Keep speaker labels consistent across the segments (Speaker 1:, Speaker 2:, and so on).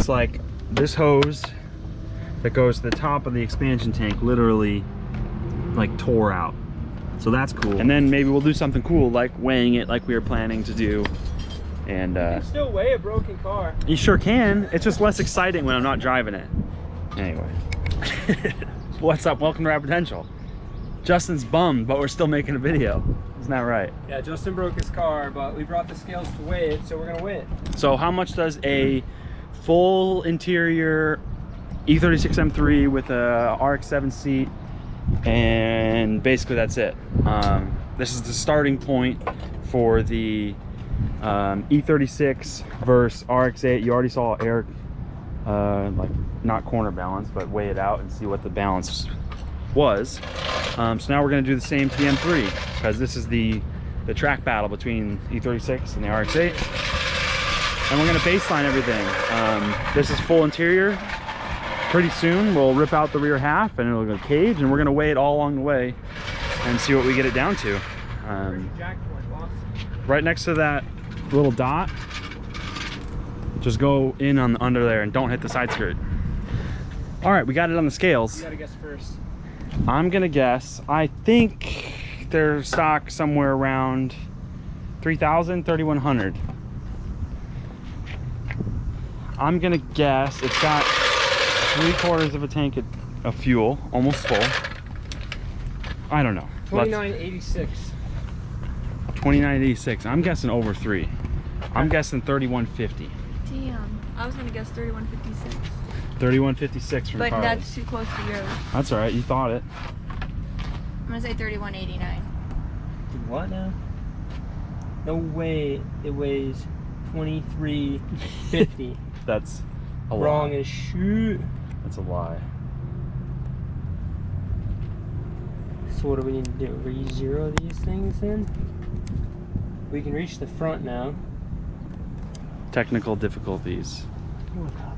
Speaker 1: looks like this hose that goes to the top of the expansion tank literally like tore out. So that's cool. And then maybe we'll do something cool like weighing it like we were planning to do. And
Speaker 2: you can still weigh a broken car.
Speaker 1: You sure can. It's just less exciting when I'm not driving it. Anyway. What's up? Welcome to Rapid Potential. Justin's bummed, but we're still making a video. Isn't that right?
Speaker 2: Yeah, Justin broke his car, but we brought the scales to weigh it, so we're gonna weigh it.
Speaker 1: So how much does a full interior E36 M3 with a RX-7 seat, and basically that's it. This is the starting point for the E36 versus RX-8. You already saw Eric like not corner balance, but weigh it out and see what the balance was. So now we're going to do the same to the M3, because this is the track battle between E36 and the RX-8, and we're going to baseline everything. This is full interior. Pretty soon we'll rip out the rear half and it'll go cage, and we're going to weigh it all along the way and see what we get it down to. Right next to that little dot, just go in on the under there and don't hit the side skirt. All right, we got it on the scales.
Speaker 2: You gotta guess first.
Speaker 1: I'm gonna guess, I think they're stock somewhere around 3,000, 3,100. I'm gonna guess it's got 3/4 of a tank of fuel, almost full. I don't know.
Speaker 2: 2986.
Speaker 1: 2986. I'm guessing over 3. I'm guessing 3150.
Speaker 3: Damn, I was gonna guess 3156.
Speaker 1: 3156 from
Speaker 3: But
Speaker 1: Carly.
Speaker 3: that's too close to yours.
Speaker 1: That's all right. You thought it.
Speaker 3: I'm gonna say 3189.
Speaker 2: What now? No way it weighs 2350.
Speaker 1: That's a lie.
Speaker 2: Wrong as shoot.
Speaker 1: That's a lie.
Speaker 2: So what do we need to do? Re-zero these things then? We can reach the front now.
Speaker 1: Technical difficulties.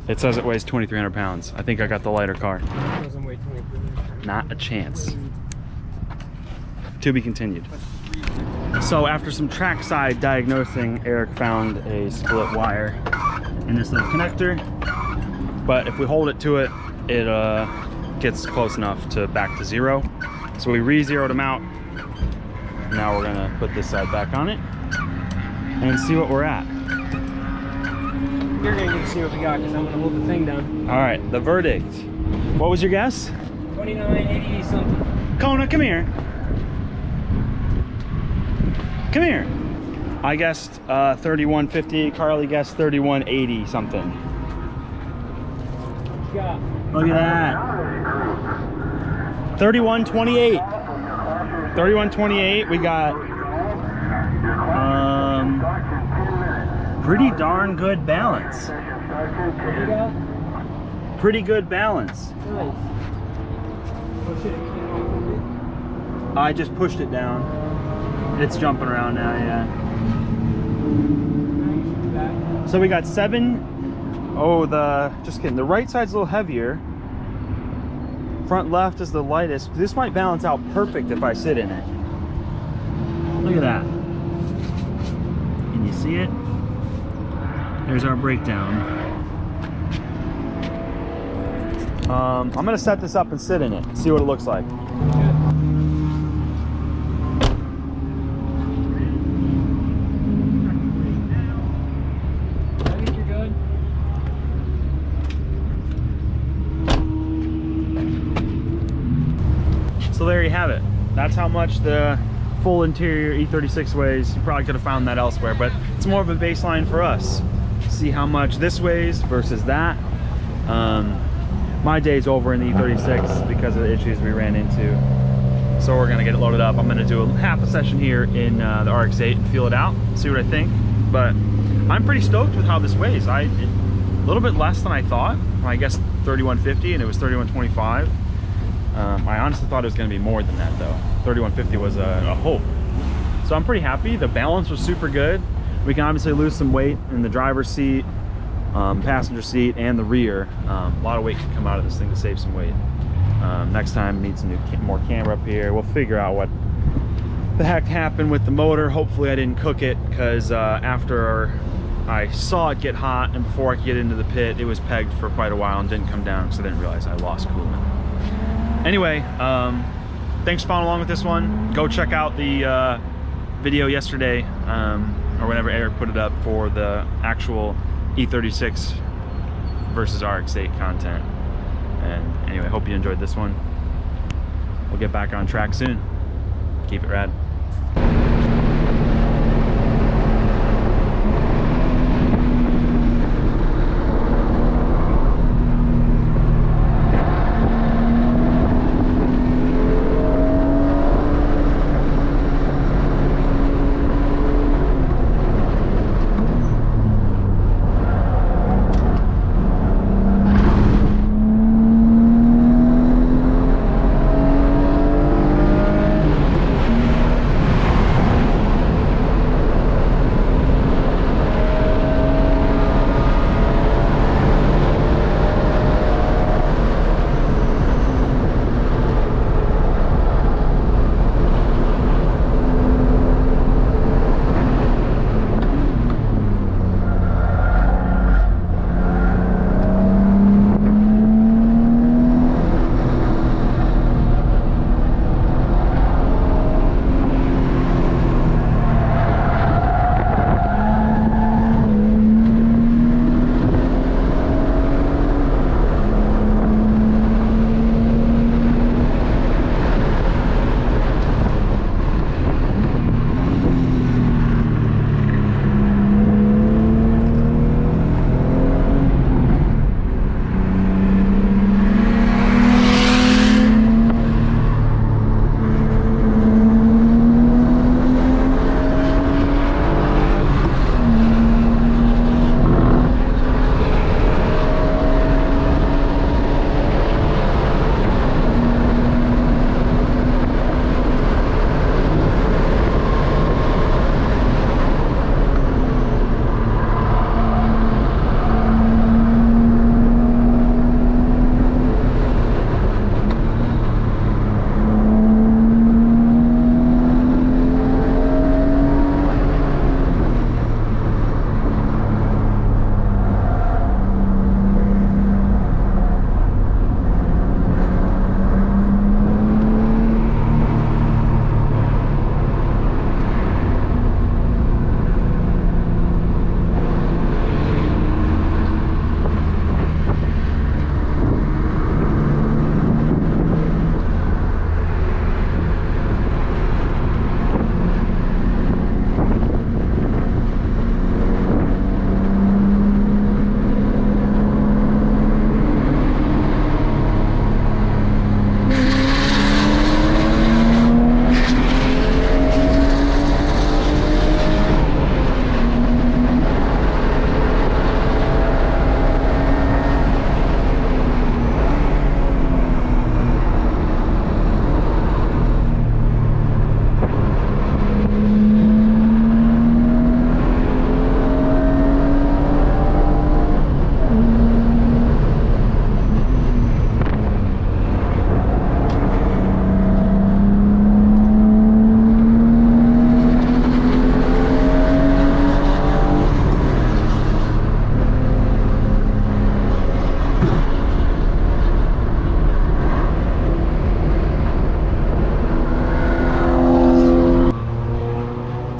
Speaker 1: It says it weighs 2,300 pounds. I think I got the lighter car.
Speaker 2: It doesn't weigh 2300.
Speaker 1: Not a chance. To be continued. So after some trackside diagnosing, Eric found a split wire in this little connector. But if we hold it to it, it gets close enough to back to 0. So we re-zeroed them out. Now we're gonna put this side back on it and see what we're at.
Speaker 2: You're gonna get to see what we got because I'm gonna hold the thing down.
Speaker 1: All right, the verdict. What was your guess?
Speaker 2: 2980 something.
Speaker 1: Kona, come here. Come here. I guessed 3150. Carly guessed 3180 something.
Speaker 2: What you got?
Speaker 1: Look at that. 3128. 3128. We got pretty darn good balance.
Speaker 2: What you got?
Speaker 1: Pretty good balance.
Speaker 2: Nice. Oh shit, it came off a bit.
Speaker 1: I just pushed it down. It's jumping around now, yeah. So we got 7. Oh, just kidding. The right side's a little heavier. Front left is the lightest. This might balance out perfect if I sit in it. Look at that. Can you see it? There's our breakdown. I'm gonna set this up and sit in it, see what it looks like.
Speaker 2: I think you're good.
Speaker 1: So there you have it. That's how much the full interior E36 weighs. You probably could have found that elsewhere, but it's more of a baseline for us. See how much this weighs versus that. My day's over in the E36 because of the issues we ran into. So we're gonna get it loaded up. I'm gonna do half a session here in the RX-8 and feel it out, see what I think. But I'm pretty stoked with how this weighs. A little bit less than I thought. I guess 3150 and it was 3125. I honestly thought it was gonna be more than that though. 3150 was a hope. So I'm pretty happy. The balance was super good. We can obviously lose some weight in the driver's seat, passenger seat, and the rear. A lot of weight can come out of this thing to save some weight. Next time, need some more camera up here. We'll figure out what the heck happened with the motor. Hopefully I didn't cook it, because after I saw it get hot, and before I could get into the pit, it was pegged for quite a while and didn't come down, so I didn't realize I lost coolant. Anyway, thanks for following along with this one. Go check out the video yesterday, or whenever Eric put it up, for the actual E36 versus RX-8 content. And anyway, hope you enjoyed this one. We'll get back on track soon. Keep it rad.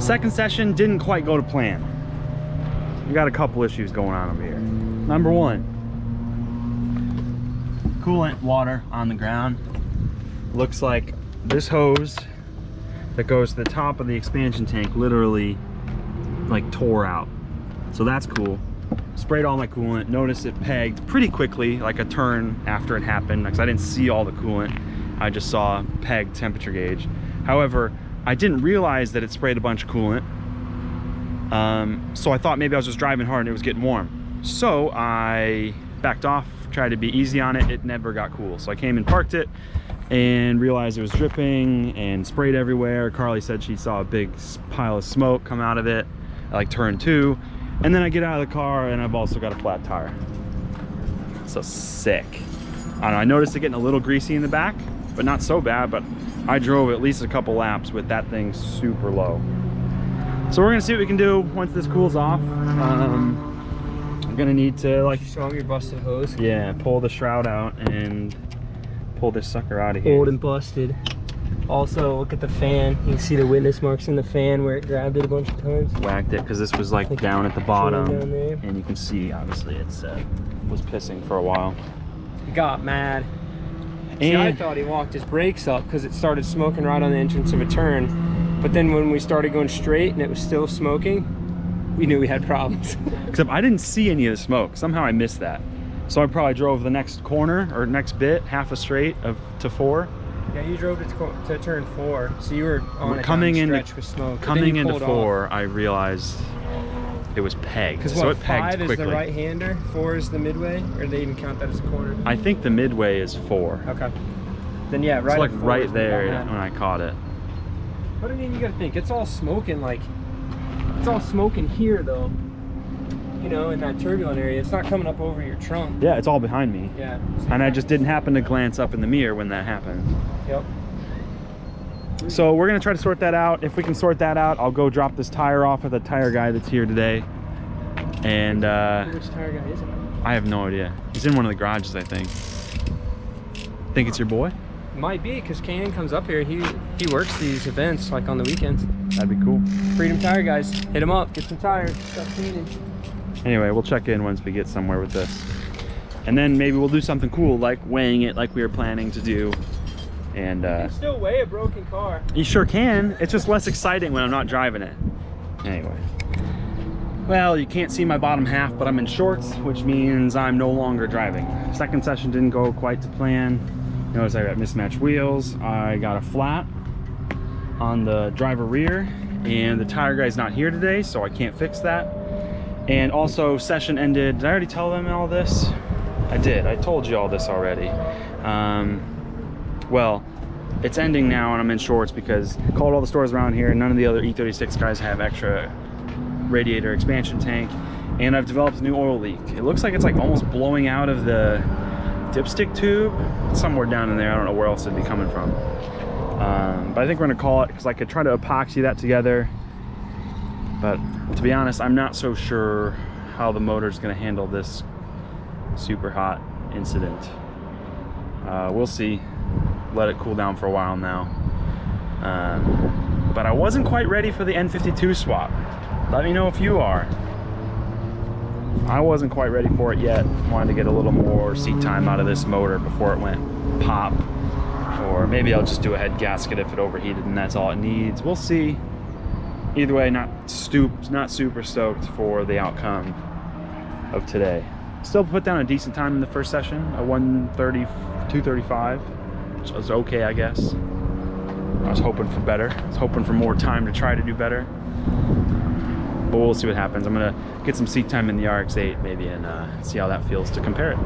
Speaker 1: Second session didn't quite go to plan. We got a couple issues going on over here. Number one, coolant water on the ground. Looks like this hose that goes to the top of the expansion tank literally like tore out. So that's cool. Sprayed all my coolant. Noticed it pegged pretty quickly, like a turn after it happened, because I didn't see all the coolant. I just saw pegged temperature gauge. However, I didn't realize that it sprayed a bunch of coolant. So I thought maybe I was just driving hard and it was getting warm. So I backed off, tried to be easy on it. It never got cool. So I came and parked it and realized it was dripping and sprayed everywhere. Carly said she saw a big pile of smoke come out of it, like turn 2. And then I get out of the car and I've also got a flat tire. So sick. I don't know, I noticed it getting a little greasy in the back, but not so bad. But I drove at least a couple laps with that thing super low. So we're gonna see what we can do once this cools off. I'm gonna need to like
Speaker 2: Show them your busted hose.
Speaker 1: yeah, pull the shroud out and pull this sucker out of here.
Speaker 2: Old and busted. Also, look at the fan. You can see the witness marks in the fan where it grabbed it a bunch of times.
Speaker 1: Whacked it because this was like
Speaker 2: Like
Speaker 1: down at the
Speaker 2: chain
Speaker 1: bottom,
Speaker 2: down there.
Speaker 1: and you can see obviously it's was pissing for a while.
Speaker 2: He got mad. See, I
Speaker 1: And
Speaker 2: thought he walked his brakes up because it started smoking right on the entrance of a turn. But then when we started going straight and it was still smoking, we knew we had problems.
Speaker 1: except I didn't see any of the smoke. Somehow I missed that. So I probably drove the next corner or next bit, half a straight to 4.
Speaker 2: Yeah, you drove to turn 4, so you were on a
Speaker 1: Coming
Speaker 2: down
Speaker 1: into
Speaker 2: stretch with smoke.
Speaker 1: coming into 4, I realized it was pegged.
Speaker 2: Because
Speaker 1: So
Speaker 2: what,
Speaker 1: it pegged
Speaker 2: 5 is
Speaker 1: quickly.
Speaker 2: the right-hander, 4 is the midway, or do they even count that as a corner?
Speaker 1: I think the midway is 4.
Speaker 2: Okay. Then yeah, right.
Speaker 1: It's like
Speaker 2: at 4
Speaker 1: right
Speaker 2: is the
Speaker 1: there
Speaker 2: bottom.
Speaker 1: when I caught it.
Speaker 2: But I mean, you gotta think, it's all smoking, like, it's all smoking here though. You know, in that turbulent area, it's not coming up over your trunk.
Speaker 1: Yeah, it's all behind me.
Speaker 2: Yeah.
Speaker 1: And I just didn't happen to glance up in the mirror when that happened.
Speaker 2: Yep.
Speaker 1: So we're gonna try to sort that out. If we can sort that out, I'll go drop this tire off with the tire guy that's here today. And
Speaker 2: Which tire guy is it?
Speaker 1: I have no idea. He's in one of the garages, I think. Think it's your boy?
Speaker 2: Might be, because Kanan comes up here. He works these events like on the weekends.
Speaker 1: That'd be cool.
Speaker 2: Freedom Tire guys, hit him up, get some tires, stop cleaning.
Speaker 1: Anyway, we'll check in once we get somewhere with this. And then maybe we'll do something cool, like weighing it like we were planning to do. And
Speaker 2: You can still weigh a broken car.
Speaker 1: you sure can. It's just less exciting when I'm not driving it. Anyway. Well, you can't see my bottom half, but I'm in shorts, which means I'm no longer driving. Second session didn't go quite to plan. Notice I got mismatched wheels. I got a flat on the driver rear, and the tire guy's not here today, so I can't fix that. And also, session ended. Did I already tell them all this? I did. I told you all this already. Well, it's ending now, and I'm in shorts because I called all the stores around here. None of the other E36 guys have extra radiator expansion tank, and I've developed a new oil leak. It looks like it's like almost blowing out of the dipstick tube. It's somewhere down in there. I don't know where else it'd be coming from. But I think we're gonna call it because I could try to epoxy that together. But to be honest, I'm not so sure how the motor's gonna handle this super hot incident. We'll see. Let it cool down for a while now. But I wasn't quite ready for the N52 swap. Let me know if you are. I wasn't quite ready for it yet. Wanted to get a little more seat time out of this motor before it went pop. Or maybe I'll just do a head gasket if it overheated and that's all it needs. We'll see. Either way, not super stoked for the outcome of today. Still put down a decent time in the first session, a 1:30, 2:35, which was okay, I guess. I was hoping for better. I was hoping for more time to try to do better. But we'll see what happens. I'm gonna get some seat time in the RX-8 maybe and see how that feels to compare it.